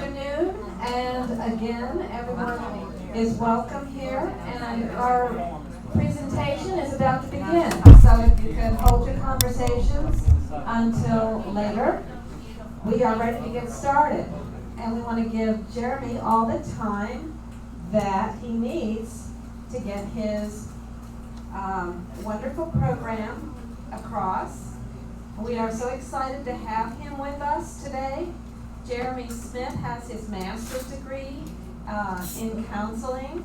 afternoon, and again, everyone is welcome here, and our presentation is about to begin. So if you can hold your conversations until later, we are ready to get started. And we want to give Jeremy all the time that he needs to get his wonderful program across. We are so excited to have him with us today. Jeremy Smith has his master's degree in counseling,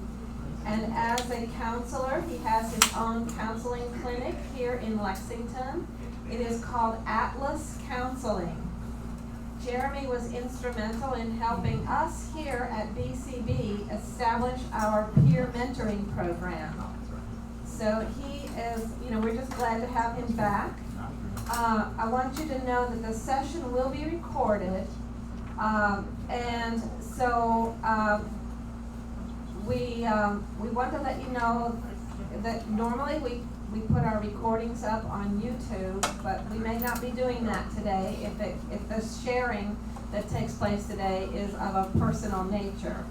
and as a counselor, he has his own counseling clinic here in Lexington. It is called Atlas Counseling. Jeremy was instrumental in helping us here at BCB establish our peer mentoring program. So he is, we're just glad to have him back. I want you to know that the session will be recorded, and so we want to let you know that normally we put our recordings up on YouTube, but we may not be doing that today if the sharing that takes place today is of a personal nature.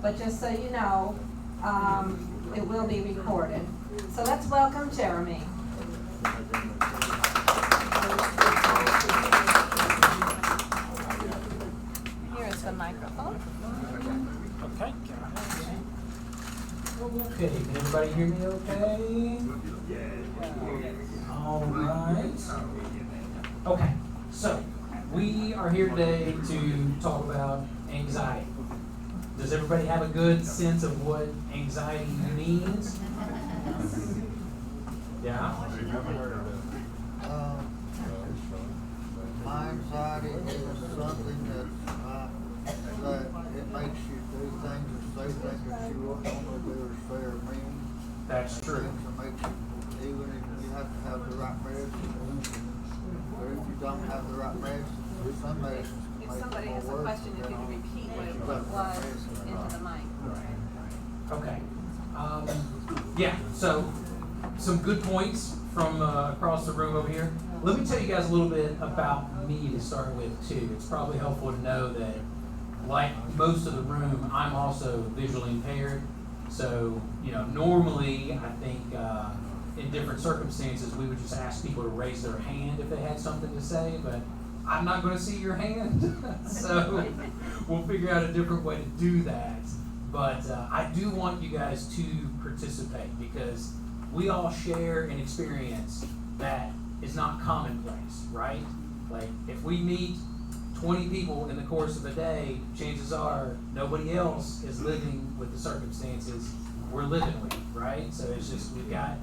But just so you know, it will be recorded. So let's welcome Jeremy. Here is the microphone. Okay. Okay, can everybody hear me okay? All right. Okay, so we are here today to talk about anxiety. Does everybody have a good sense of what anxiety means? Yeah? My anxiety is something that it makes you do things or say things that you wouldn't normally do or say or mean. That's true. It makes you, even if you have to have the right medicine, or if you don't have the right medicine, some medicines can If make somebody it has a more worse question, if you can repeat what it was into the mic. Okay. Yeah, so some good points from across the room over here. Let me tell you guys a little bit about me to start with, too. It's probably helpful to know that, like most of the room, I'm also visually impaired. So, normally, I think in different circumstances, we would just ask people to raise their hand if they had something to say, but I'm not going to see your hand. So we'll figure out a different way to do that. But I do want you guys to participate because we all share an experience that is not commonplace, right? Like if we meet 20 people in the course of a day, chances are nobody else is living with the circumstances we're living with, right? So it's just we've got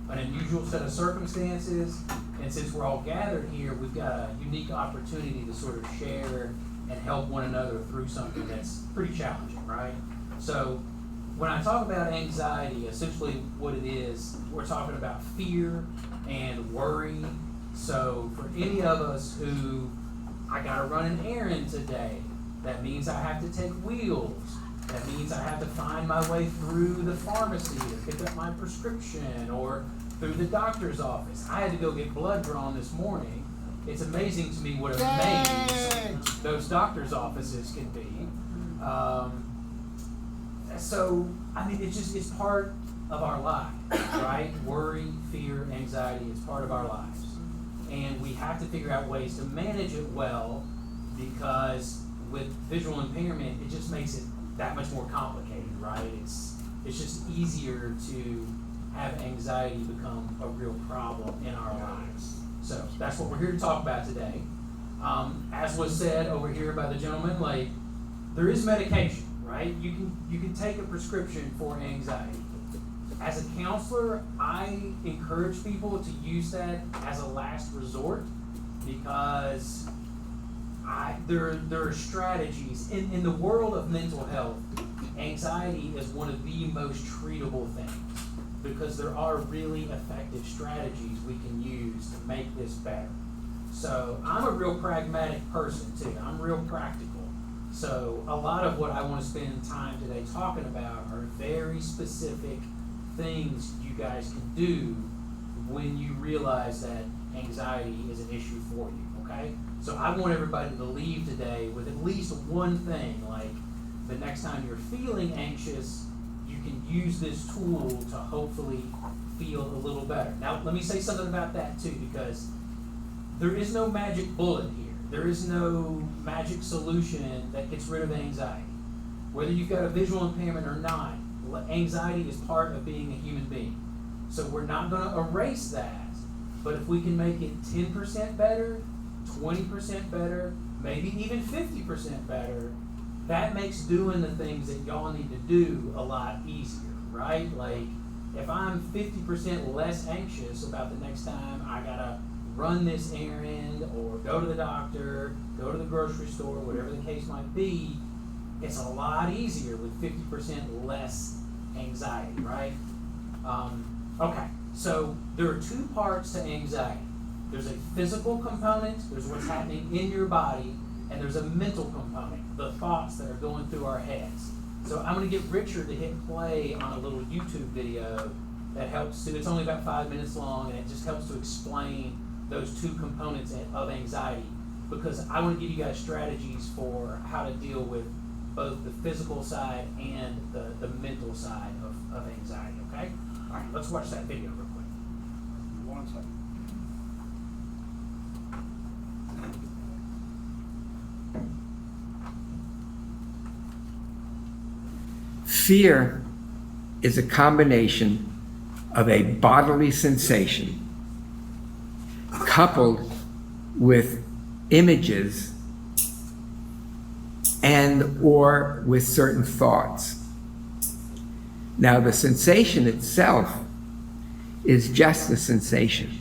an unusual set of circumstances, and since we're all gathered here, we've got a unique opportunity to sort of share and help one another through something that's pretty challenging, right? So when I talk about anxiety, essentially what it is, we're talking about fear and worry. So for any of us who, I gotta run an errand today, that means I have to take wheels. That means I have to find my way through the pharmacy to pick up my prescription or through the doctor's office. I had to go get blood drawn this morning. It's amazing to me what a maze those doctor's offices can be. So, it's part of our life, right? Worry, fear, anxiety, it's part of our lives. And we have to figure out ways to manage it well because with visual impairment, it just makes it that much more complicated, right? It's just easier to have anxiety become a real problem in our lives. So that's what we're here to talk about today. As was said over here by the gentleman, there is medication, right? You can take a prescription for anxiety. As a counselor, I encourage people to use that as a last resort because there are strategies. In the world of mental health, anxiety is one of the most treatable things because there are really effective strategies we can use to make this better. So I'm a real pragmatic person too. I'm real practical. So a lot of what I want to spend time today talking about are very specific things you guys can do when you realize that anxiety is an issue for you, okay? So I want everybody to leave today with at least one thing, like the next time you're feeling anxious, you can use this tool to hopefully feel a little better. Now, let me say something about that too, because there is no magic bullet here. There is no magic solution that gets rid of anxiety. Whether you've got a visual impairment or not, anxiety is part of being a human being. So we're not going to erase that, but if we can make it 10% better, 20% better, maybe even 50% better, that makes doing the things that y'all need to do a lot easier, right? Like, if I'm 50% less anxious about the next time I gotta run this errand or go to the doctor, go to the grocery store, whatever the case might be, it's a lot easier with 50% less anxiety, right? Okay, so there are two parts to anxiety. There's a physical component, there's what's happening in your body, and there's a mental component, the thoughts that are going through our heads. So I'm going to get Richard to hit play on a little YouTube video that helps to, it's only about 5 minutes long, and it just helps to explain those two components of anxiety, because I want to give you guys strategies for how to deal with both the physical side and the mental side of anxiety, okay? All right, let's watch that video real quick. 1 second. Fear is a combination of a bodily sensation coupled with images and or with certain thoughts. Now, the sensation itself is just a sensation.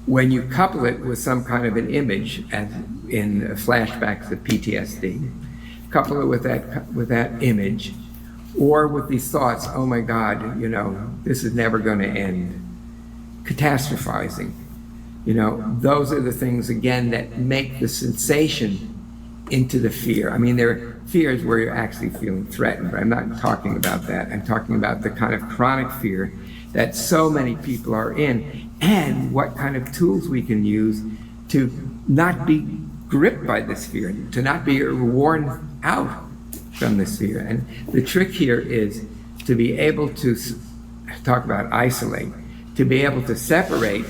When you couple it with some kind of an image, as in flashbacks of PTSD, couple it with that image, or with these thoughts, oh my God, this is never going to end. Catastrophizing. Those are the things, again, that make the sensation into the fear. I mean, there are fears where you're actually feeling threatened, but I'm not talking about that. I'm talking about the kind of chronic fear that so many people are in, and what kind of tools we can use to not be gripped by this fear, to not be worn out from this fear. And the trick here is to be able to talk about isolate, to be able to separate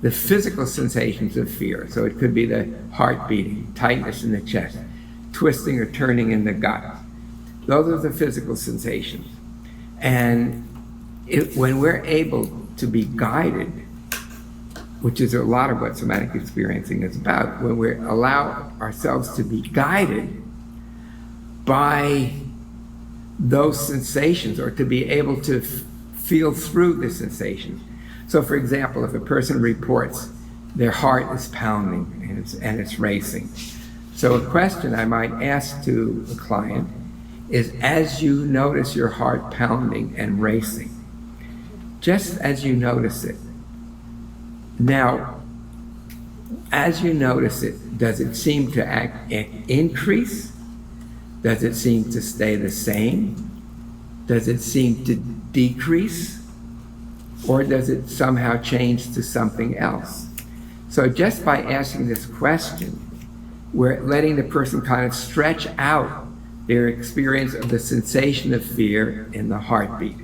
the physical sensations of fear. So it could be the heart beating, tightness in the chest, twisting or turning in the gut. Those are the physical sensations. And when we're able to be guided, which is a lot of what somatic experiencing is about, when we allow ourselves to be guided by those sensations, or to be able to feel through the sensations. So for example, if a person reports their heart is pounding and it's racing. So a question I might ask to a client is, as you notice your heart pounding and racing, just as you notice it, now, as you notice it, does it seem to increase? Does it seem to stay the same? Does it seem to decrease? Or does it somehow change to something else? So just by asking this question, we're letting the person kind of stretch out their experience of the sensation of fear in the heartbeat.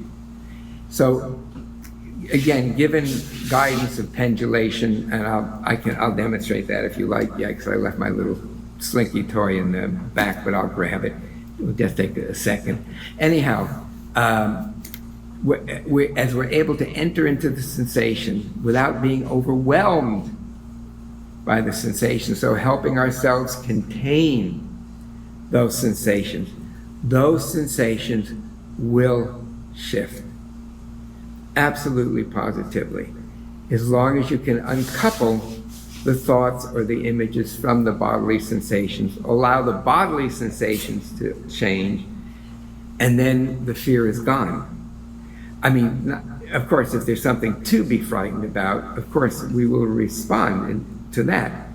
So again, given guidance of pendulation, and I'll demonstrate that if you like, because I left my little slinky toy in the back, but I'll grab it. It'll just take a second. Anyhow, as we're able to enter into the sensation without being overwhelmed by the sensation, so helping ourselves contain those sensations will shift. Absolutely, positively. As long as you can uncouple the thoughts or the images from the bodily sensations, allow the bodily sensations to change, and then the fear is gone. I mean, of course, if there's something to be frightened about, of course, we will respond to that.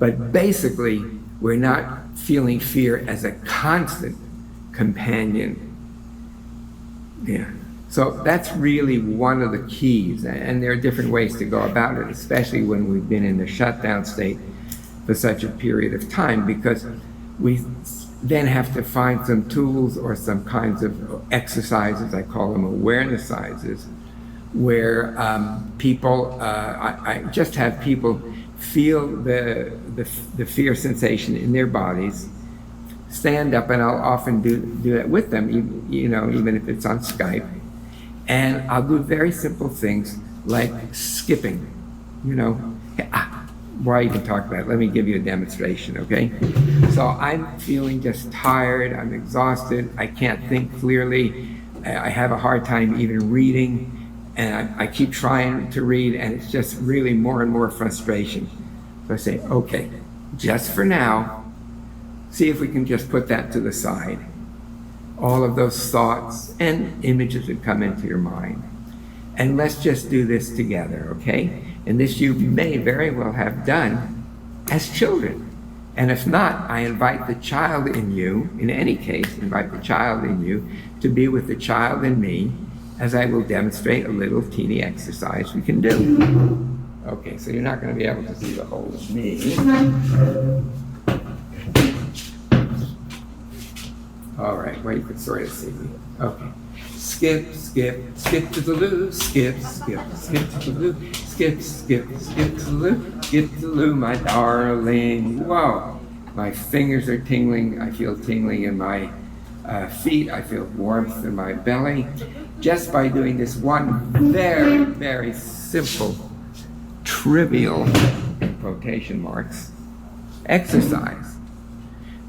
But basically, we're not feeling fear as a constant companion. Yeah. So that's really one of the keys, and there are different ways to go about it, especially when we've been in the shutdown state for such a period of time, because we then have to find some tools or some kinds of exercises, I call them awarenessizes, where I just have people feel the fear sensation in their bodies, stand up, and I'll often do that with them, even if it's on Skype. And I'll do very simple things like skipping, why even talk about it? Let me give you a demonstration, okay? So I'm feeling just tired, I'm exhausted, I can't think clearly, I have a hard time even reading, and I keep trying to read, and it's just really more and more frustration. So I say, okay, just for now, see if we can just put that to the side. All of those thoughts and images that come into your mind. And let's just do this together, okay? And this you may very well have done as children. And if not, I invite the child in you, in any case, invite the child in you to be with the child in me, as I will demonstrate a little teeny exercise we can do. Okay, so you're not going to be able to see the whole of me. All right, well, you can sort of see me. Okay. Skip, skip, skip to the loo, skip, skip, skip to the loo, skip, skip, skip to the loo, skip to the loo, my darling. Whoa, my fingers are tingling. I feel tingling in my feet. I feel warmth in my belly. Just by doing this one very, very simple, trivial, in quotation marks, exercise.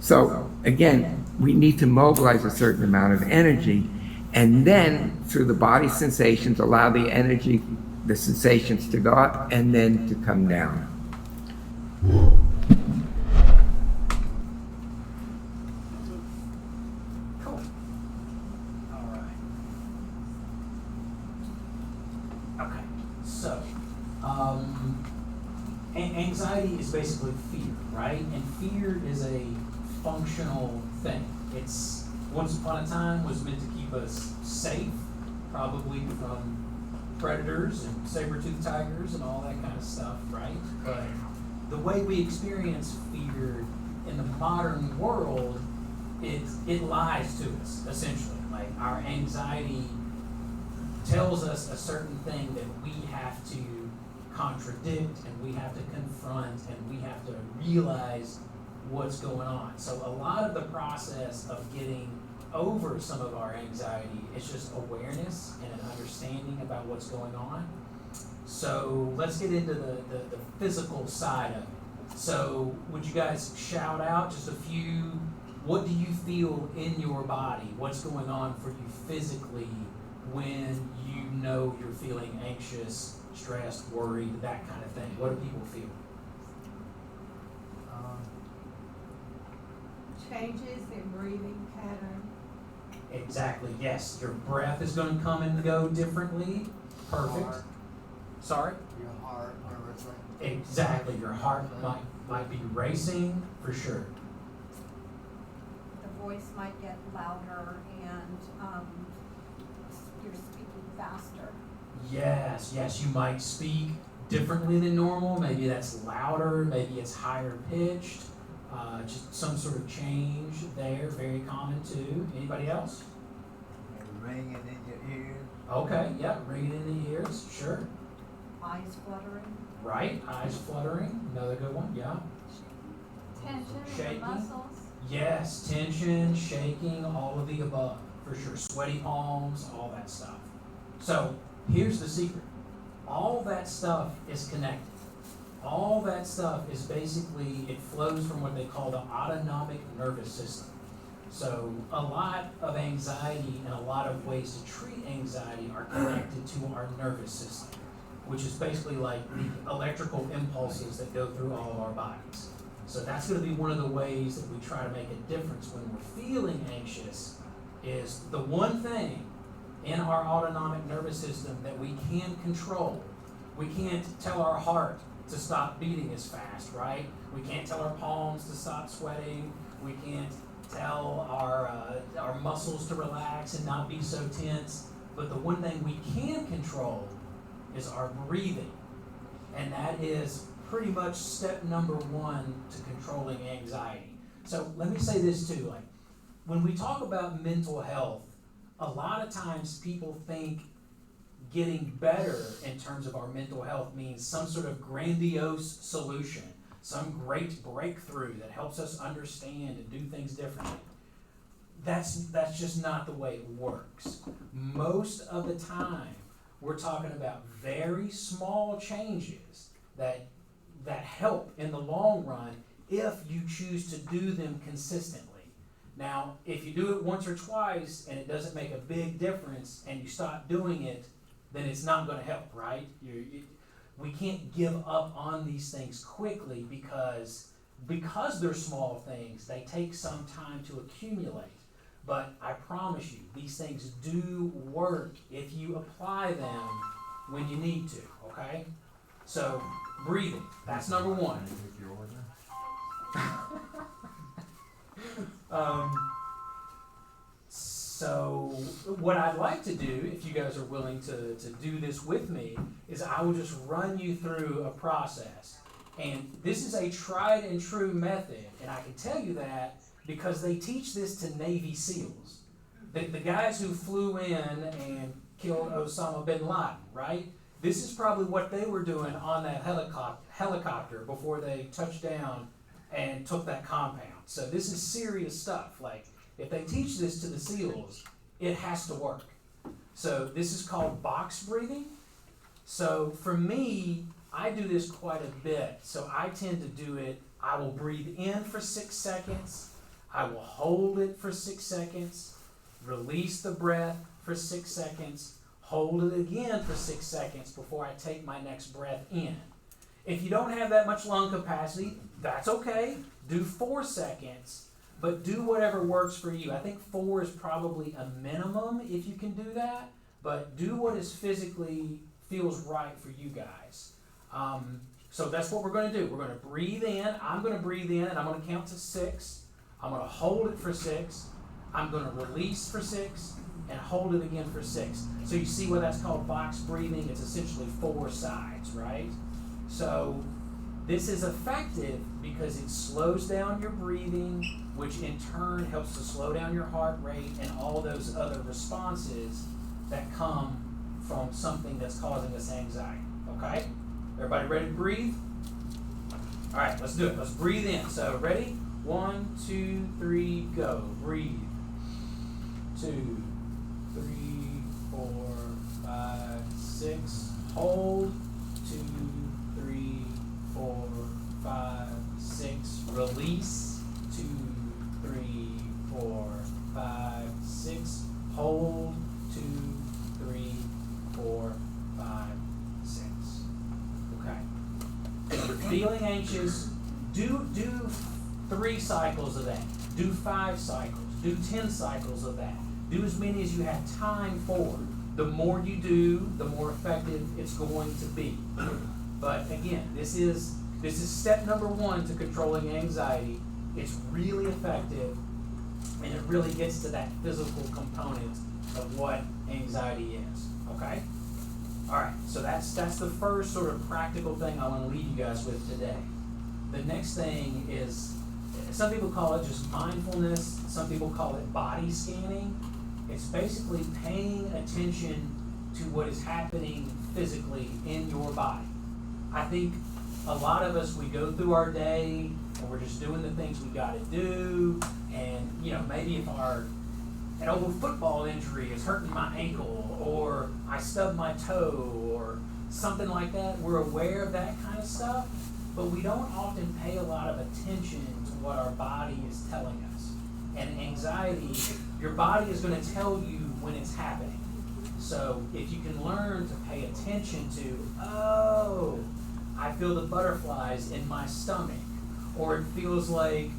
So again, we need to mobilize a certain amount of energy, and then through the body sensations allow the energy, the sensations to go up and then to come down. Cool. All right. Okay. So, anxiety is basically fear, right? And fear is a functional thing. It's once upon a time was meant to keep us safe, probably from predators and saber-toothed tigers and all that kind of stuff, right? But the way we experience fear in the modern world, it lies to us, essentially. Like, our anxiety tells us a certain thing that we have to contradict, and we have to confront, and we have to realize what's going on. So a lot of the process of getting over some of our anxiety is just awareness and an understanding about what's going on. So let's get into the physical side of it. So would you guys shout out just a few, what do you feel in your body? What's going on for you physically when you know you're feeling anxious, stressed, worried, that kind of thing? What do people feel? Changes in breathing pattern. Exactly, yes. Your breath is going to come and go differently. Perfect. Heart. Sorry? Your heart, everything. Exactly. Your heart might be racing for sure. The voice might get louder and you're speaking faster. Yes, you might speak differently than normal. Maybe that's louder, maybe it's higher pitched. Just some sort of change there, very common too. Anybody else? Ringing in your ears. Okay, yeah, ringing in the ears, sure. Eyes fluttering. Right, eyes fluttering, another good one, yeah. Tension in Shaking. the muscles. Yes, tension, shaking, all of the above, for sure. Sweaty palms, all that stuff. So, here's the secret. All that stuff is connected. All that stuff is basically, it flows from what they call the autonomic nervous system. So a lot of anxiety and a lot of ways to treat anxiety are connected to our nervous system, which is basically like the electrical impulses that go through all of our bodies. So that's going to be one of the ways that we try to make a difference when we're feeling anxious, is the one thing in our autonomic nervous system that we can control. We can't tell our heart to stop beating as fast, right? We can't tell our palms to stop sweating. We can't tell our muscles to relax and not be so tense. But the one thing we can control is our breathing. And that is pretty much step number one to controlling anxiety. So let me say this too, like when we talk about mental health, a lot of times people think getting better in terms of our mental health means some sort of grandiose solution, some great breakthrough that helps us understand and do things differently. That's just not the way it works. Most of the time, we're talking about very small changes that help in the long run if you choose to do them consistently. Now, if you do it once or twice and it doesn't make a big difference and you stop doing it, then it's not going to help, right? We can't give up on these things quickly because they're small things. They take some time to accumulate. But I promise you, these things do work if you apply them when you need to, okay? So, breathing, that's number one. So what I'd like to do, if you guys are willing to do this with me, is I will just run you through a process. And this is a tried and true method, and I can tell you that because they teach this to Navy SEALs. The guys who flew in and killed Osama bin Laden, right? This is probably what they were doing on that helicopter before they touched down and took that compound. So this is serious stuff. Like, if they teach this to the SEALs, it has to work. So this is called box breathing. So for me, I do this quite a bit. So I tend to do it, I will breathe in for 6 seconds. I will hold it for 6 seconds, release the breath for 6 seconds, hold it again for 6 seconds before I take my next breath in. If you don't have that much lung capacity, that's okay. Do 4 seconds, but do whatever works for you. I think 4 is probably a minimum if you can do that, but do what is physically feels right for you guys. So that's what we're going to do. We're going to breathe in. I'm going to breathe in, and I'm going to count to 6. I'm going to hold it for 6. I'm going to release for 6 and hold it again for 6. So you see what that's called box breathing? It's essentially 4 sides, right? So this is effective because it slows down your breathing, which in turn helps to slow down your heart rate and all those other responses that come from something that's causing us anxiety. Okay? Everybody ready to breathe? All right, let's do it. Let's breathe in. So ready? 1, 2, 3, go. Breathe. 2, 3, 4, 5, 6. Hold. 2, 3, 4, 5, 6. Release. 2, 3, 4, 5, 6. Hold. 2, 3, 4, 5, 6. Okay. If you're feeling anxious, do 3 cycles of that. Do 5 cycles. Do 10 cycles of that. Do as many as you have time for. The more you do, the more effective it's going to be. But again, this is step number 1 to controlling anxiety. It's really effective, and it really gets to that physical component of what anxiety is. Okay? All right, so that's the first sort of practical thing I want to leave you guys with today. The next thing is, some people call it just mindfulness. Some people call it body scanning. It's basically paying attention to what is happening physically in your body. I think a lot of us, we go through our day and we're just doing the things we got to do. And, maybe if an old football injury is hurting my ankle, or I stubbed my toe, or something like that, we're aware of that kind of stuff. But we don't often pay a lot of attention to what our body is telling us. And anxiety, your body is going to tell you when it's happening. So if you can learn to pay attention to, I feel the butterflies in my stomach, or it feels like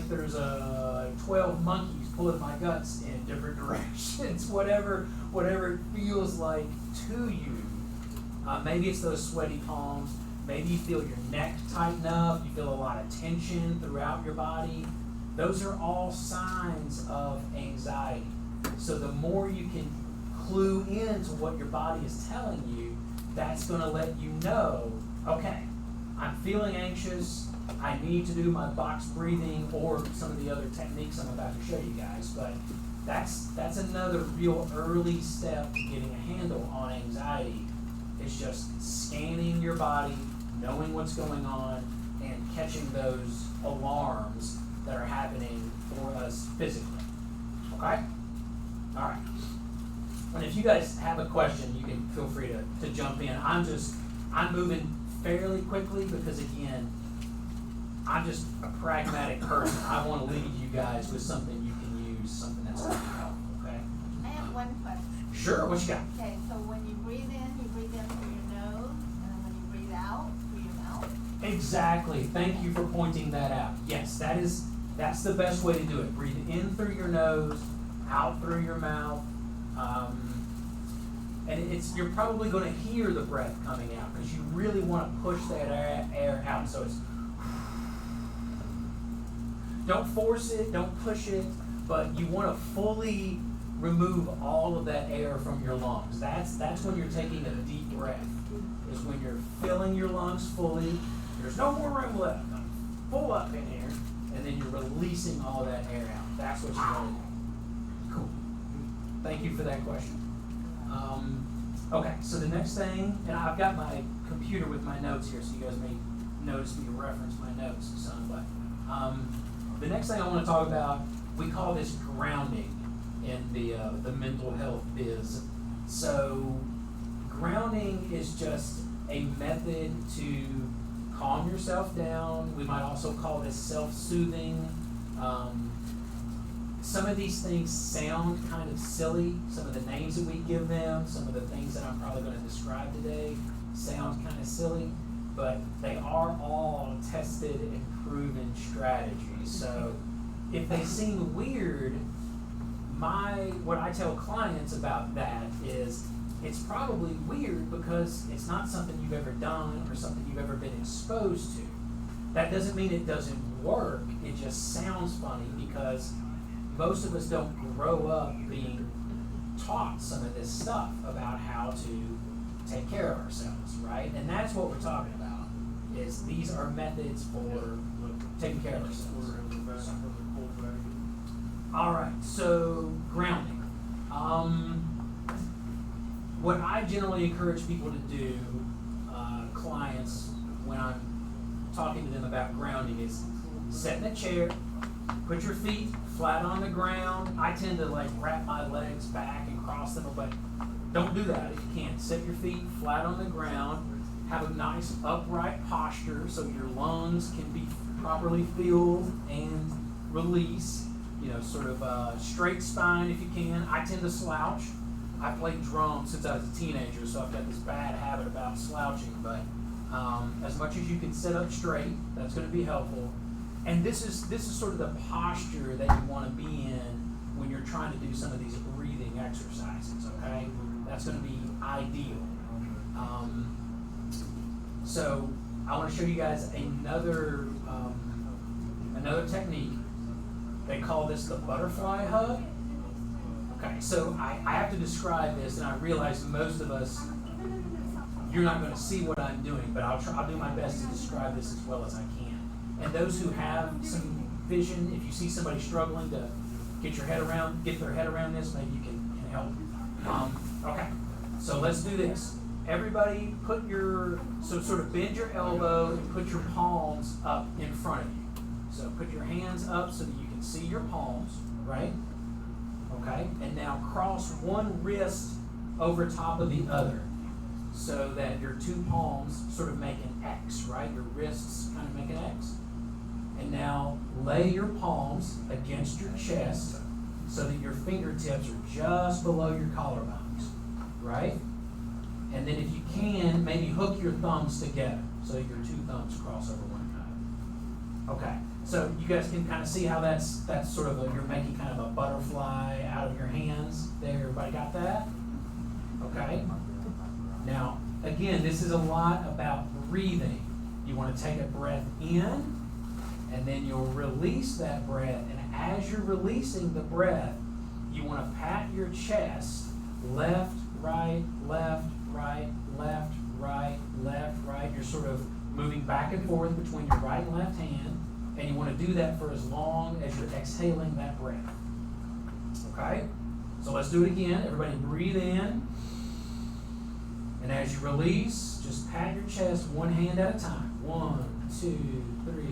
there's 12 monkeys pulling my guts in different directions, whatever it feels like to you. Maybe it's those sweaty palms. Maybe you feel your neck tighten up, you feel a lot of tension throughout your body. Those are all signs of anxiety. So the more you can clue into what your body is telling you, that's going to let you know, okay, I'm feeling anxious, I need to do my box breathing or some of the other techniques I'm about to show you guys, but that's another real early step to getting a handle on anxiety. It's just scanning your body, knowing what's going on, and catching those alarms that are happening for us physically. Okay? All right. And if you guys have a question, you can feel free to jump in. I'm moving fairly quickly because, again, I'm just a pragmatic person. I want to leave you guys with something you can use, something that's going to be helpful, okay? I have one question. Sure, what you got? Okay, so when you breathe in through your nose, and when you breathe out, through your mouth? Exactly. Thank you for pointing that out. Yes, that's the best way to do it. Breathe in through your nose, out through your mouth. And you're probably going to hear the breath coming out because you really want to push that air out. So it's, don't force it, don't push it, but you want to fully remove all of that air from your lungs. That's when you're taking a deep breath, is when you're filling your lungs fully. There's no more room left. I'm full up in here, and then you're releasing all that air out. That's what you want to do. Cool. Thank you for that question. Okay, so the next thing, and I've got my computer with my notes here, so you guys may notice me reference my notes and some, but the next thing I want to talk about, we call this grounding in the mental health biz. So grounding is just a method to calm yourself down. We might also call this self-soothing. Some of these things sound kind of silly. Some of the names that we give them, some of the things that I'm probably going to describe today sound kind of silly, but they are all tested and proven strategies. So if they seem weird, what I tell clients about that is it's probably weird because it's not something you've ever done or something you've ever been exposed to. That doesn't mean it doesn't work. It just sounds funny because most of us don't grow up being taught some of this stuff about how to take care of ourselves, right? And that's what we're talking about, is these are methods for taking care of ourselves. All right, so grounding. What I generally encourage people to do, clients, when I'm talking to them about grounding, is sit in a chair, put your feet flat on the ground. I tend to wrap my legs back and cross them, but don't do that if you can. Set your feet flat on the ground. Have a nice upright posture so your lungs can be properly filled and release. Sort of straight spine if you can. I tend to slouch. I played drums since I was a teenager, so I've got this bad habit about slouching, but as much as you can sit up straight, that's going to be helpful. And this is sort of the posture that you want to be in when you're trying to do some of these breathing exercises, okay? That's going to be ideal. So I want to show you guys another technique. They call this the butterfly hug. Okay, so I have to describe this, and I realize most of us, you're not going to see what I'm doing, but I'll do my best to describe this as well as I can. And those who have some vision, if you see somebody struggling to get their head around this, maybe you can help. Okay, so let's do this. Everybody sort of bend your elbow and put your palms up in front of you. So put your hands up so that you can see your palms, right? Okay, and now cross one wrist over top of the other so that your two palms sort of make an X, right? Your wrists kind of make an X. And now lay your palms against your chest so that your fingertips are just below your collarbones, right? And then if you can, maybe hook your thumbs together so that your two thumbs cross over one another. Okay, so you guys can kind of see how that's sort of you're making kind of a butterfly out of your hands there. Everybody got that? Okay. Now, again, this is a lot about breathing. You want to take a breath in, and then you'll release that breath. And as you're releasing the breath, you want to pat your chest left, right, left, right, left, right, left, right. You're sort of moving back and forth between your right and left hand, and you want to do that for as long as you're exhaling that breath. Okay? So let's do it again. Everybody breathe in. And as you release, just pat your chest one hand at a time. 1, 2, 3,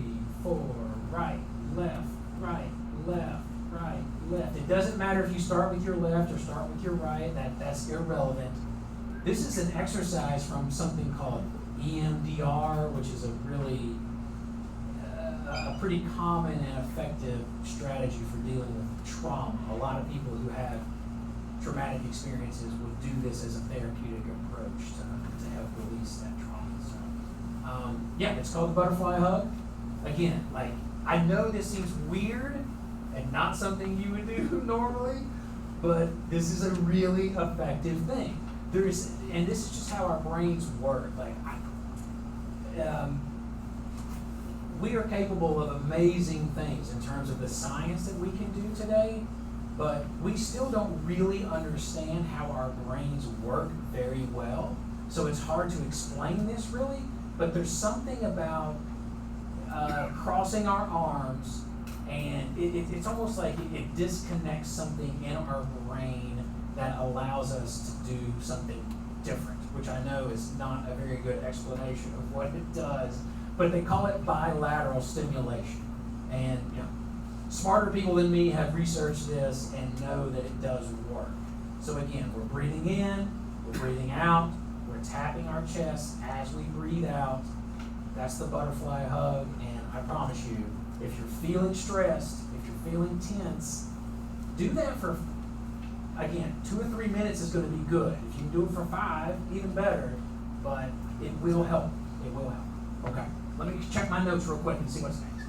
4, right, left, right, left, right, left. It doesn't matter if you start with your left or start with your right. That's irrelevant. This is an exercise from something called EMDR, which is a really a pretty common and effective strategy for dealing with trauma. A lot of people who have traumatic experiences will do this as a therapeutic approach to help release that trauma. So, yeah, it's called the butterfly hug. Again, like, I know this seems weird and not something you would do normally, but this is a really effective thing. And this is just how our brains work. Like, we are capable of amazing things in terms of the science that we can do today, but we still don't really understand how our brains work very well. So it's hard to explain this really, but there's something about crossing our arms, and it's almost like it disconnects something in our brain that allows us to do something different, which I know is not a very good explanation of what it does, but they call it bilateral stimulation. And smarter people than me have researched this and know that it does work. So again, we're breathing in, we're breathing out, we're tapping our chest as we breathe out. That's the butterfly hug, and I promise you, if you're feeling stressed, if you're feeling tense, do that for, again, 2 or 3 minutes is going to be good. If you can do it for 5, even better, but it will help. It will help. Okay, let me check my notes real quick and see what's next.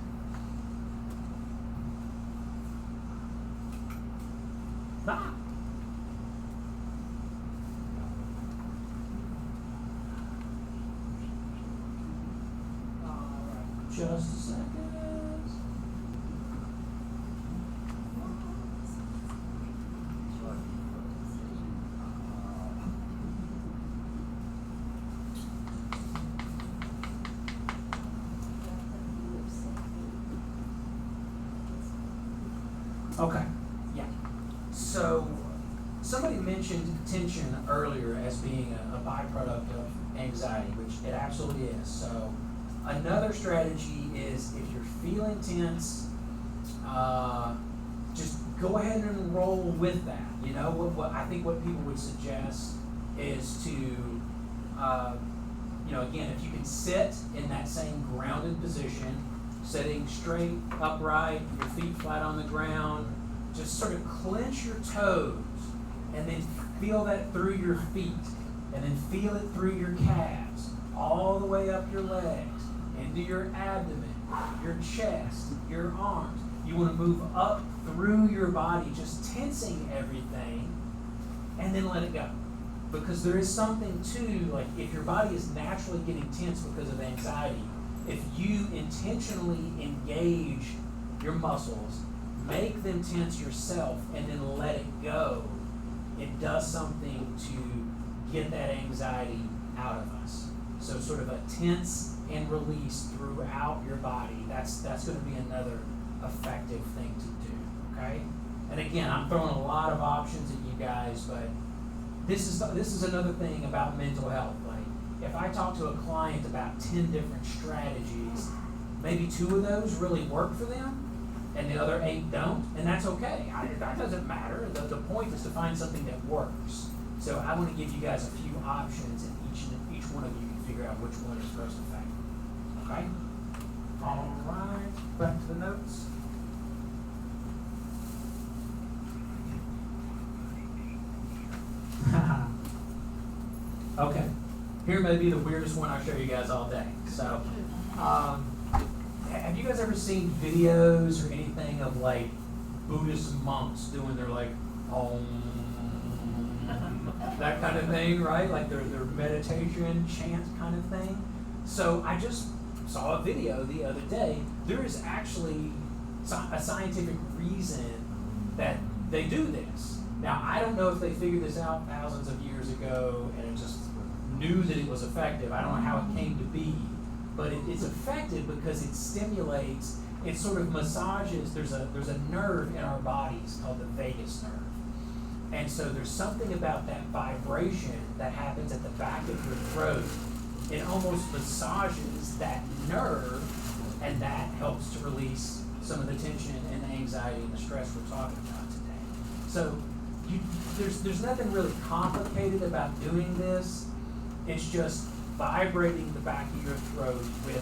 Ah. All right, just a second. Okay, yeah. So somebody mentioned tension earlier as being a byproduct of anxiety, which it absolutely is. So another strategy is if you're feeling tense, just go ahead and roll with that. You know, what I think what people would suggest is to, again, if you can sit in that same grounded position, sitting straight, upright, your feet flat on the ground, just sort of clench your toes and then feel that through your feet and then feel it through your calves, all the way up your legs, into your abdomen, your chest, your arms. You want to move up through your body, just tensing everything, and then let it go. Because there is something too, like if your body is naturally getting tense because of anxiety, if you intentionally engage your muscles, make them tense yourself, and then let it go, it does something to get that anxiety out of us. So sort of a tense and release throughout your body. That's going to be another effective thing to do, okay? And again, I'm throwing a lot of options at you guys, but this is another thing about mental health. Like, if I talk to a client about 10 different strategies, maybe 2 of those really work for them, and the other 8 don't, and that's okay. That doesn't matter. The point is to find something that works. So I want to give you guys a few options, and each one of you can figure out which one is most effective. Okay? All right. Back to the notes. Okay. Here may be the weirdest one I show you guys all day. So, have you guys ever seen videos or anything of like Buddhist monks doing their like that kind of thing, right? Like their meditation chant kind of thing. So I just saw a video the other day. There is actually a scientific reason that they do this. Now, I don't know if they figured this out thousands of years ago and it just knew that it was effective. I don't know how it came to be, but it's effective because it stimulates, it sort of massages. There's a nerve in our bodies called the vagus nerve. And so there's something about that vibration that happens at the back of your throat. It almost massages that nerve, and that helps to release some of the tension and the anxiety and the stress we're talking about today. So there's nothing really complicated about doing this. It's just vibrating the back of your throat with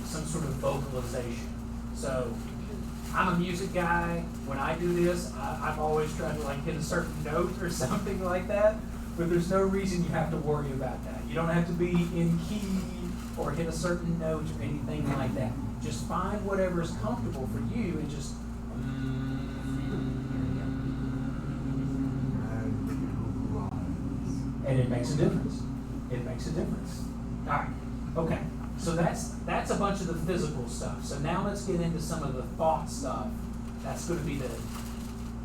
some sort of vocalization. So I'm a music guy. When I do this, I've always tried to hit a certain note or something like that, but there's no reason you have to worry about that. You don't have to be in key or hit a certain note or anything like that. Just find whatever is comfortable for you and just and it makes a difference. It makes a difference. All right. Okay. So that's a bunch of the physical stuff. So now let's get into some of the thought stuff. That's going to be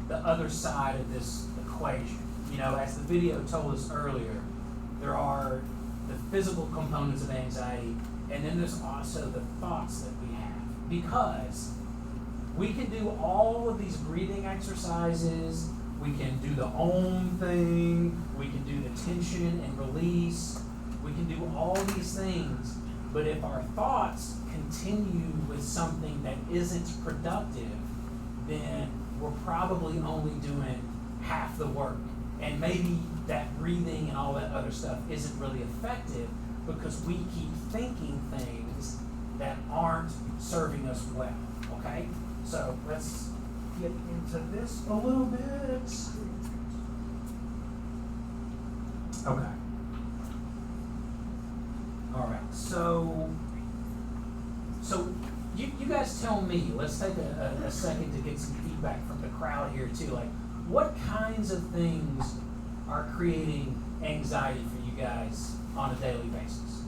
the other side of this equation. As the video told us earlier, there are the physical components of anxiety, and then there's also the thoughts that we have. Because we can do all of these breathing exercises, we can do the Om thing, we can do the tension and release, we can do all these things. But if our thoughts continue with something that isn't productive, then we're probably only doing half the work. And maybe that breathing and all that other stuff isn't really effective because we keep thinking things that aren't serving us well. Okay? So let's get into this a little bit. Okay. All right, so you guys tell me, let's take a second to get some feedback from the crowd here too. What kinds of things are creating anxiety for you guys on a daily basis?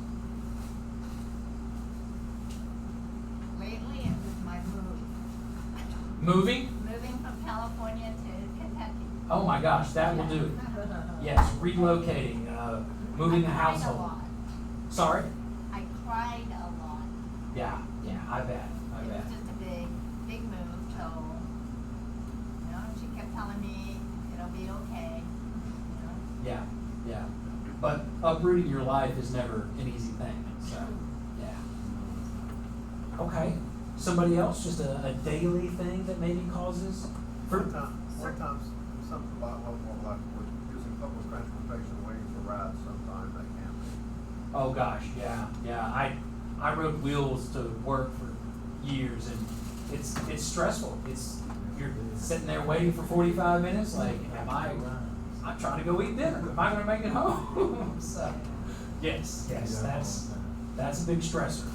Lately, it was my move. Moving? Moving from California to Kentucky. Oh my gosh, that will do it. Yes, relocating, moving the I cried household. a lot. Sorry? I cried a lot. Yeah, I bet. It was just a big move, so, she kept telling me it'll be okay, Yeah. But uprooting your life is never an easy thing, so, yeah. Okay, somebody else, just a daily thing that maybe causes? Sometimes something about like we're using public transportation, waiting for rides, sometimes they can be. Oh gosh, yeah. I rode wheels to work for years, and it's stressful. You're sitting there waiting for 45 minutes. I'm trying to go eat dinner. Am I going to make it home? So, yes, that's a big stressor.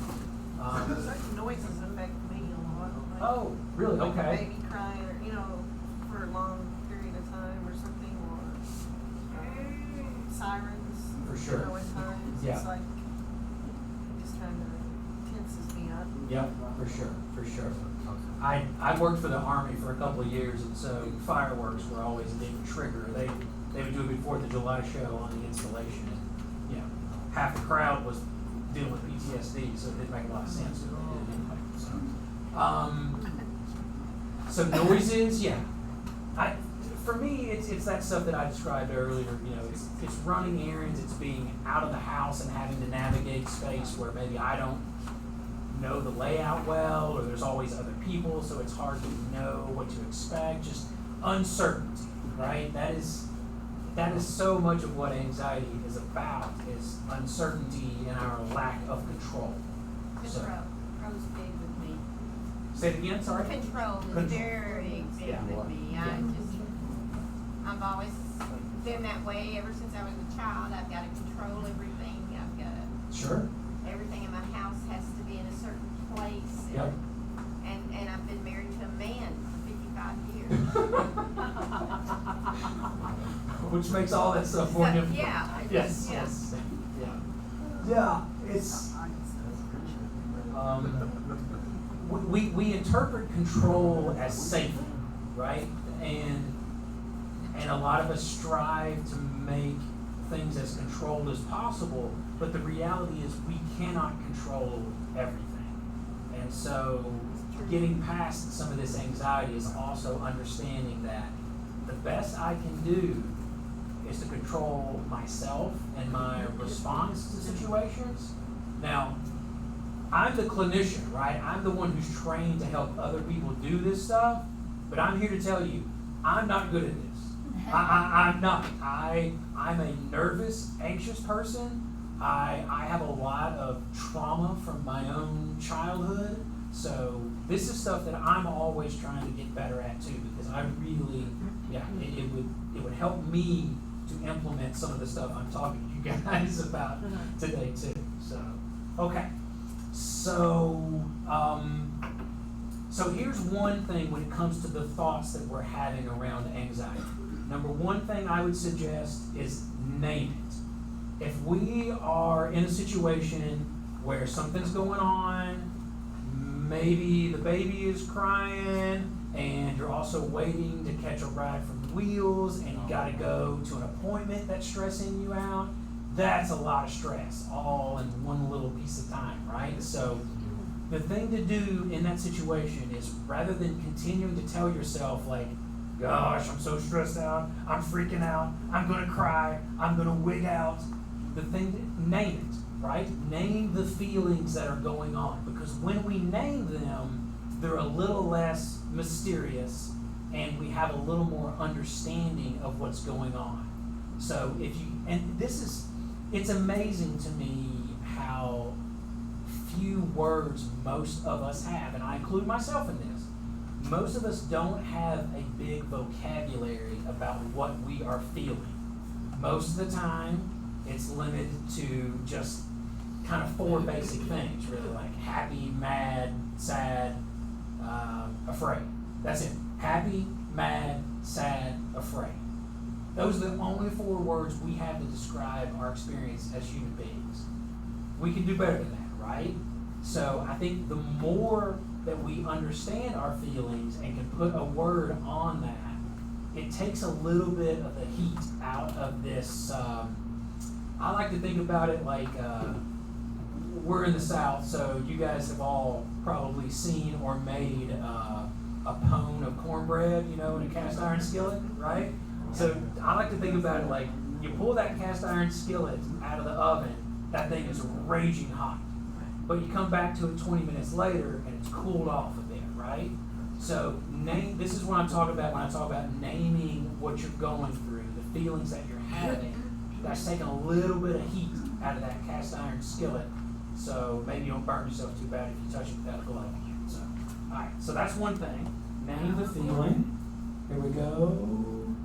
Certain noises affect me a lot. Oh, really? Like a Okay. baby crying, or for a long period of time or something, or sirens. For sure. At times, Yeah. it's like, it just kind of tenses me up. Yep, for sure. I worked for the Army for a couple of years, and so fireworks were always a big trigger. They would do a big 4th of July show on the installation, and half the crowd was dealing with PTSD, so it didn't make a lot of sense. So noises, yeah. For me, it's that stuff that I described earlier. It's running errands, it's being out of the house and having to navigate space where maybe I don't know the layout well, or there's always other people, so it's hard to know what to expect. Just uncertainty, right? That is so much of what anxiety is about, is uncertainty and our lack of control. So, Control's big with me. say it again, sorry? Control Control. is very big Yeah. with me. I've always been that way ever since I was a child. I've got to control everything. I've got to, Sure. everything in my house has to be in a certain place. Yep. And I've been married to a man for 55 years. Which makes all that stuff more So, difficult. yeah, I Yes. just- yeah. Yes. Yeah. It's. We interpret control as safety, right? And And a lot of us strive to make things as controlled as possible, but the reality is we cannot control everything. And so getting past some of this anxiety is also understanding that the best I can do is to control myself and my response to situations. Now, I'm the clinician, right? I'm the one who's trained to help other people do this stuff, but I'm here to tell you, I'm not good at this. I'm not. I'm a nervous, anxious person. I have a lot of trauma from my own childhood, so this is stuff that I'm always trying to get better at too, because I really, it would help me to implement some of the stuff I'm talking to you guys about today too. So, okay. So here's one thing when it comes to the thoughts that we're having around anxiety. Number one thing I would suggest is name it. If we are in a situation where something's going on, maybe the baby is crying, and you're also waiting to catch a ride from Wheels, and you gotta go to an appointment that's stressing you out, that's a lot of stress, all in one little piece of time, right? So the thing to do in that situation is, rather than continuing to tell yourself like, gosh, I'm so stressed out, I'm freaking out, I'm gonna cry, I'm gonna wig out, the thing to name it, right? Name the feelings that are going on, because when we name them, they're a little less mysterious and we have a little more understanding of what's going on. So it's amazing to me how few words most of us have, and I include myself in this. Most of us don't have a big vocabulary about what we are feeling. Most of the time, it's limited to just kind of 4 basic things, really, like happy, mad, sad, afraid. That's it. Happy, mad, sad, afraid. Those are the only 4 words we have to describe our experience as human beings. We can do better than that, right? So I think the more that we understand our feelings and can put a word on that, it takes a little bit of the heat out of this. I like to think about it like we're in the South, so you guys have all probably seen or made a pone of cornbread, in a cast iron skillet, right? So I like to think about it like you pull that cast iron skillet out of the oven, that thing is raging hot. But you come back to it 20 minutes later and it's cooled off a bit, right? So this is what I'm talking about when I talk about naming what you're going through, the feelings that you're having. That's taking a little bit of heat out of that cast iron skillet, so maybe you don't burn yourself too bad if you touch it without a glove. So, all right, so that's one thing. Name the feeling. Here we go.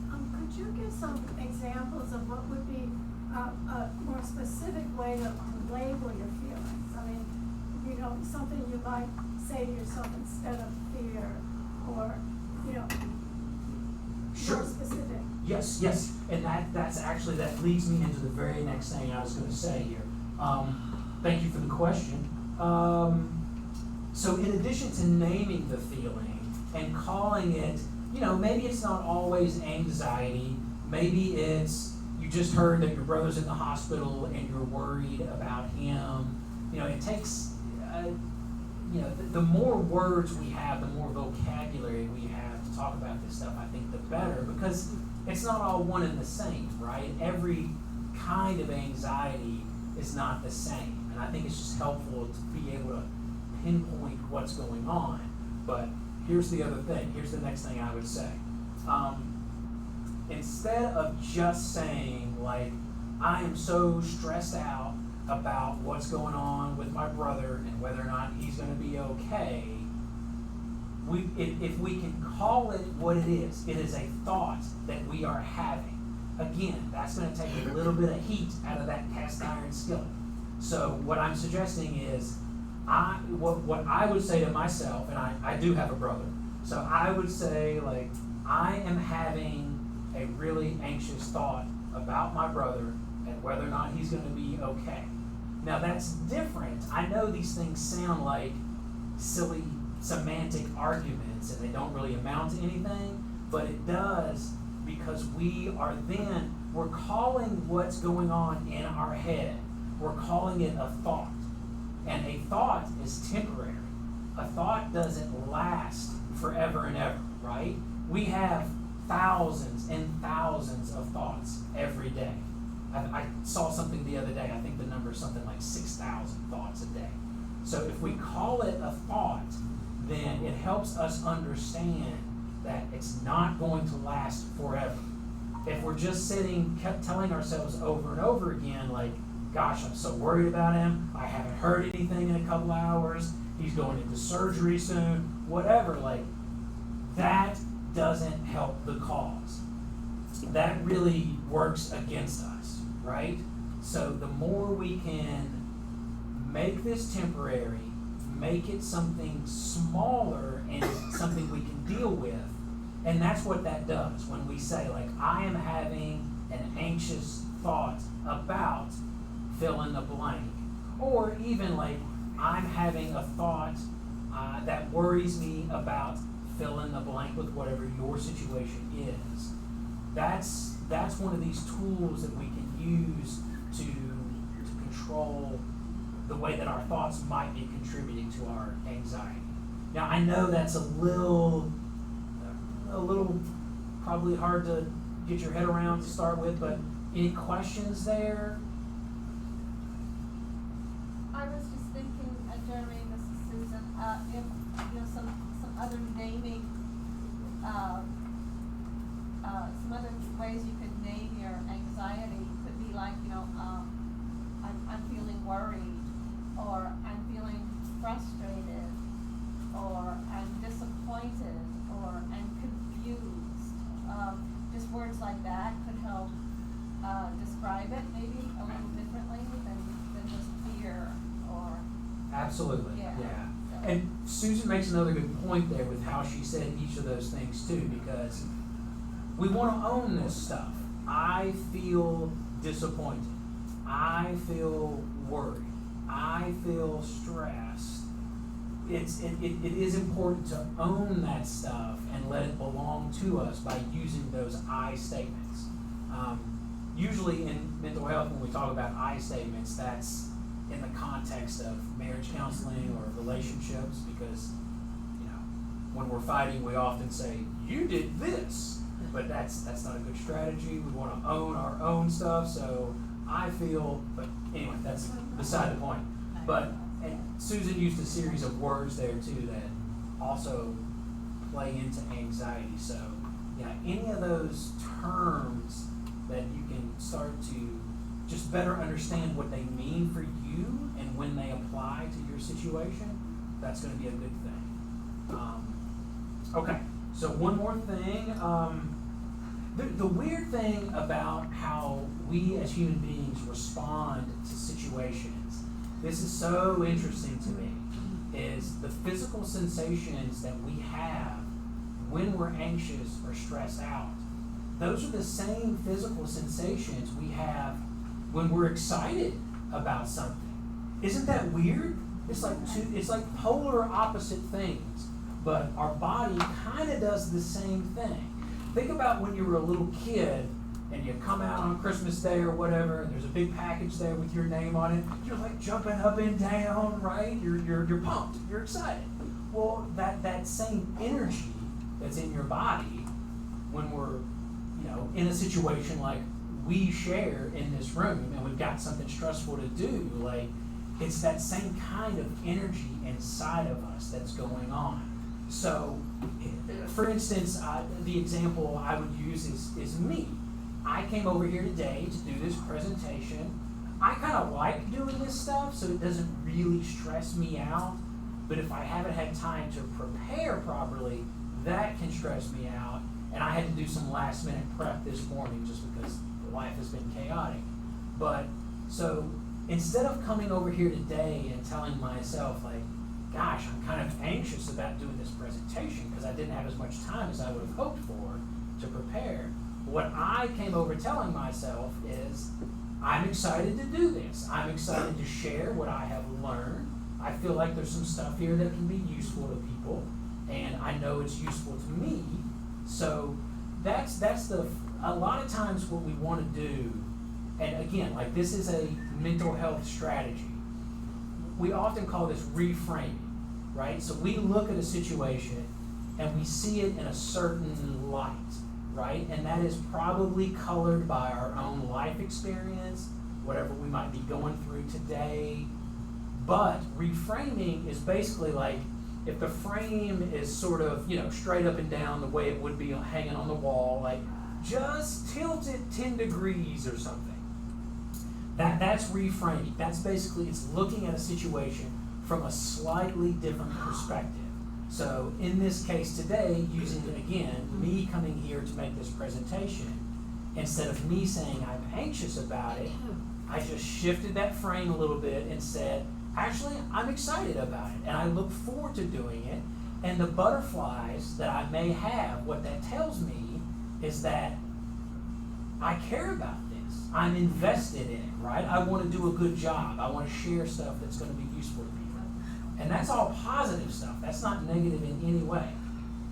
Could you give some examples of what would be a more specific way to label your feelings? I mean, something you might say to yourself instead of fear, or, Sure. more specific. Yes, and that leads me into the very next thing I was going to say here. Thank you for the question. So in addition to naming the feeling and calling it, maybe it's not always anxiety, maybe it's you just heard that your brother's in the hospital and you're worried about him. It takes, the more words we have, the more vocabulary we have to talk about this stuff, I think the better, because it's not all one and the same, right? Every kind of anxiety is not the same. And I think it's just helpful to be able to pinpoint what's going on. But here's the other thing. Here's the next thing I would say. Instead of just saying, like, I am so stressed out about what's going on with my brother and whether or not he's going to be okay, if we can call it what it is a thought that we are having. Again, that's going to take a little bit of heat out of that cast iron skillet. So what I'm suggesting is, what I would say to myself, and I do have a brother, so I would say, like, I am having a really anxious thought about my brother and whether or not he's going to be okay. Now that's different. I know these things sound like silly semantic arguments and they don't really amount to anything, but it does because we're calling what's going on in our head, we're calling it a thought. And a thought is temporary. A thought doesn't last forever and ever, right? We have thousands and thousands of thoughts every day. I saw something the other day, I think the number is something like 6,000 thoughts a day. So if we call it a thought, then it helps us understand that it's not going to last forever. If we're just kept telling ourselves over and over again, like, gosh, I'm so worried about him, I haven't heard anything in a couple hours, he's going into surgery soon, whatever, like, that doesn't help the cause. That really works against us, right? So the more we can make this temporary, make it something smaller and something we can deal with, and that's what that does when we say, like, I am having an anxious thought about fill in the blank, or even like I'm having a thought that worries me about fill in the blank with whatever your situation is. That's one of these tools that we can use to control the way that our thoughts might be contributing to our anxiety. Now I know that's a little probably hard to get your head around to start with, but any questions there? I was just thinking, Jeremy, this is Susan, if, some other naming, some other ways you could name your anxiety could be like, I'm feeling worried, or I'm feeling frustrated, or I'm disappointed, or I'm confused. Just words like that could help describe it maybe a little differently than just fear or. Absolutely, Yeah. yeah. And Susan makes another good point there with how she said each of those things too, because we want to own this stuff. I feel disappointed. I feel worried. I feel stressed. It is important to own that stuff and let it belong to us by using those I statements. Usually in mental health, when we talk about I statements, that's in the context of marriage counseling or relationships, because when we're fighting, we often say, "You did this," but that's not a good strategy. We want to own our own stuff. So I feel, but anyway, that's beside the point. But and Susan used a series of words there too that also play into anxiety. So any of those terms that you can start to just better understand what they mean for you and when they apply to your situation, that's going to be a good thing. Okay, so one more thing. The weird thing about how we as human beings respond to situations, this is so interesting to me, is the physical sensations that we have when we're anxious or stressed out. Those are the same physical sensations we have when we're excited about something. Isn't that weird? It's like polar opposite things, but our body kind of does the same thing. Think about when you were a little kid and you come out on Christmas Day or whatever, and there's a big package there with your name on it. You're like jumping up and down, right? You're pumped. You're excited. Well, that same energy that's in your body when we're in a situation like we share in this room and we've got something stressful to do, like it's that same kind of energy inside of us that's going on. So, for instance, the example I would use is me. I came over here today to do this presentation. I kind of like doing this stuff, so it doesn't really stress me out. But if I haven't had time to prepare properly, that can stress me out. And I had to do some last minute prep this morning just because life has been chaotic. But so instead of coming over here today and telling myself like, gosh, I'm kind of anxious about doing this presentation because I didn't have as much time as I would have hoped for to prepare, what I came over telling myself is, I'm excited to do this. I'm excited to share what I have learned. I feel like there's some stuff here that can be useful to people, and I know it's useful to me. So that's a lot of times what we want to do, and again, like this is a mental health strategy. We often call this reframing, right? So we look at a situation and we see it in a certain light, right? And that is probably colored by our own life experience, whatever we might be going through today. But reframing is basically like if the frame is sort of, straight up and down the way it would be hanging on the wall, like just tilt it 10 degrees or something. That's reframing. That's basically, it's looking at a situation from a slightly different perspective. So in this case today, using, again, me coming here to make this presentation, instead of me saying I'm anxious about it, I just shifted that frame a little bit and said, actually, I'm excited about it, and I look forward to doing it. And the butterflies that I may have, what that tells me is that I care about this. I'm invested in it, right? I want to do a good job. I want to share stuff that's going to be useful to people. And that's all positive stuff. That's not negative in any way.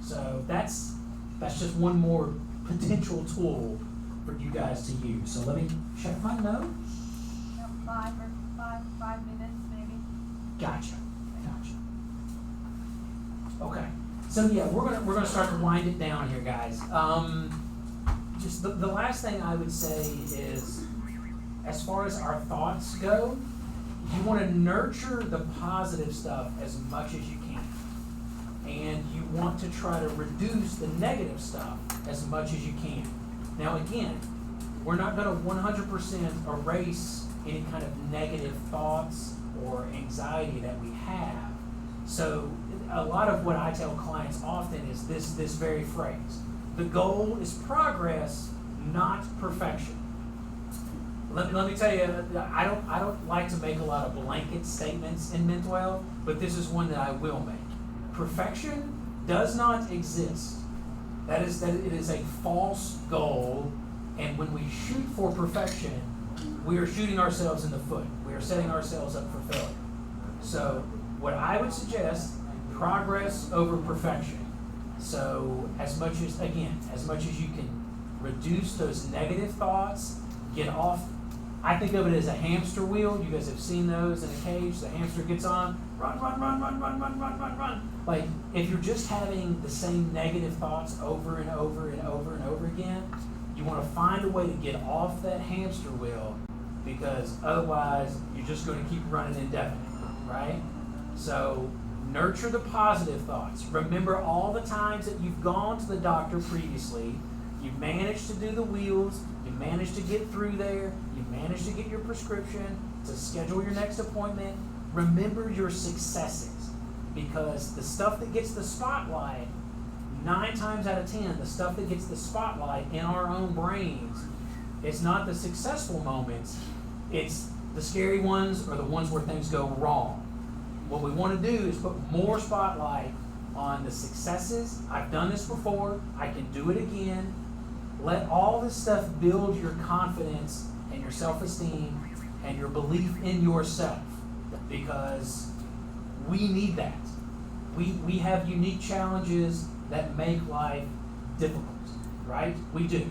So that's just one more potential tool for you guys to use. So let me check my notes. 5 minutes maybe. Gotcha. Okay. So yeah, we're gonna start to wind it down here, guys. Just the last thing I would say is, as far as our thoughts go, you want to nurture the positive stuff as much as you can, and you want to try to reduce the negative stuff as much as you can. Now again, we're not going to 100% erase any kind of negative thoughts or anxiety that we have. So a lot of what I tell clients often is this very phrase: the goal is progress, not perfection. Let me tell you, I don't like to make a lot of blanket statements in mental health, but this is one that I will make. Perfection does not exist. That it is a false goal, and when we shoot for perfection, we are shooting ourselves in the foot. We are setting ourselves up for failure. So what I would suggest, progress over perfection. So as much as you can reduce those negative thoughts, get off. I think of it as a hamster wheel. You guys have seen those in a cage. The hamster gets on, run. Like, if you're just having the same negative thoughts over and over and over and over again, you want to find a way to get off that hamster wheel, because otherwise you're just going to keep running indefinitely, right? So nurture the positive thoughts. Remember all the times that you've gone to the doctor previously. You managed to do the wheels. You managed to get through there. You managed to get your prescription, to schedule your next appointment. Remember your successes, because the stuff that gets the spotlight, 9 times out of 10, the stuff that gets the spotlight in our own brains, it's not the successful moments, it's the scary ones or the ones where things go wrong. What we want to do is put more spotlight on the successes. I've done this before. I can do it again. Let all this stuff build your confidence and your self-esteem and your belief in yourself, because we need that. We have unique challenges that make life difficult, right? We do.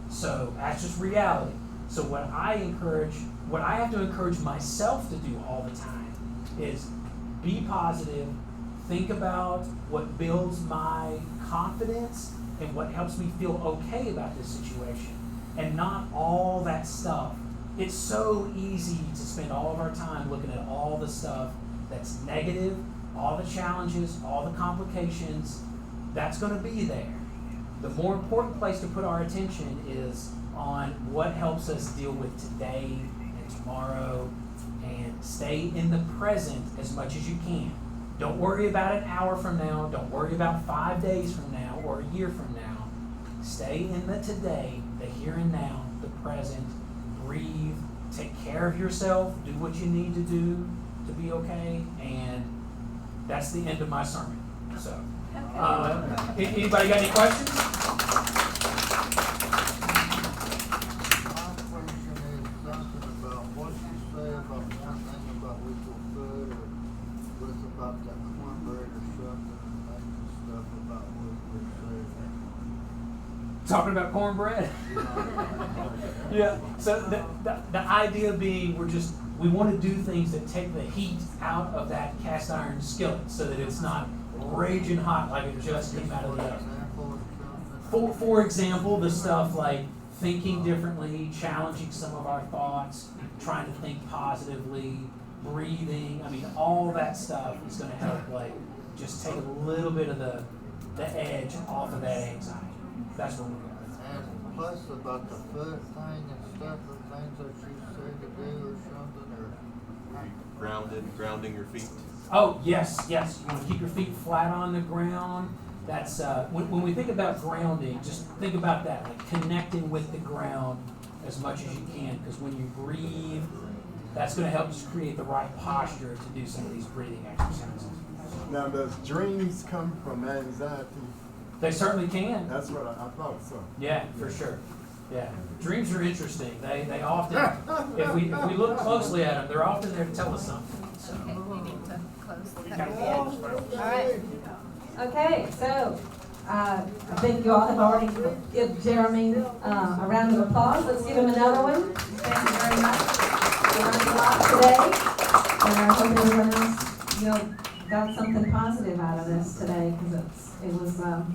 So that's just reality. So what I have to encourage myself to do all the time is be positive, think about what builds my confidence and what helps me feel okay about this situation, and not all that stuff. It's so easy to spend all of our time looking at all the stuff that's negative, all the challenges, all the complications. That's going to be there. The more important place to put our attention is on what helps us deal with today and tomorrow, and stay in the present as much as you can. Don't worry about an hour from now. Don't worry about 5 days from now or a year from now. Stay in the today, the here and now, the present. Breathe. Take care of yourself. Do what you need to do to be okay. And that's the end of my sermon. So, anybody got any questions? Talking about cornbread? Yeah, so the idea being we want to do things that take the heat out of that cast iron skillet so that it's not raging hot like it just came out of the oven. For example, the stuff like thinking differently, challenging some of our thoughts, trying to think positively, breathing. I mean, all that stuff is going to help just take a little bit of the edge off of that anxiety. That's what we're doing. And plus about the foot thing and stuff, or things that you say to do or something, or grounding your feet. Oh, yes. You want to keep your feet flat on the ground. That's when we think about grounding, just think about that, like connecting with the ground as much as you can, because when you breathe, that's going to help us create the right posture to do some of these breathing exercises. Now, does dreams come from anxiety? They certainly can. That's what I thought so. Yeah, for sure. Yeah, dreams are interesting. They often, if we look closely at them, they're often there to tell us something. So. Okay, you need to close the All right. Okay, so I think you all have already given Jeremy a round of applause. Let's give him another one. Thank you very much. We learned a lot today, and I hope everyone else, got something positive out of this today, because it was a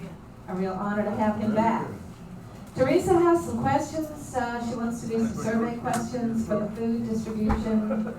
real honor to have him back. Teresa has some questions. She wants to do some survey questions for the food distribution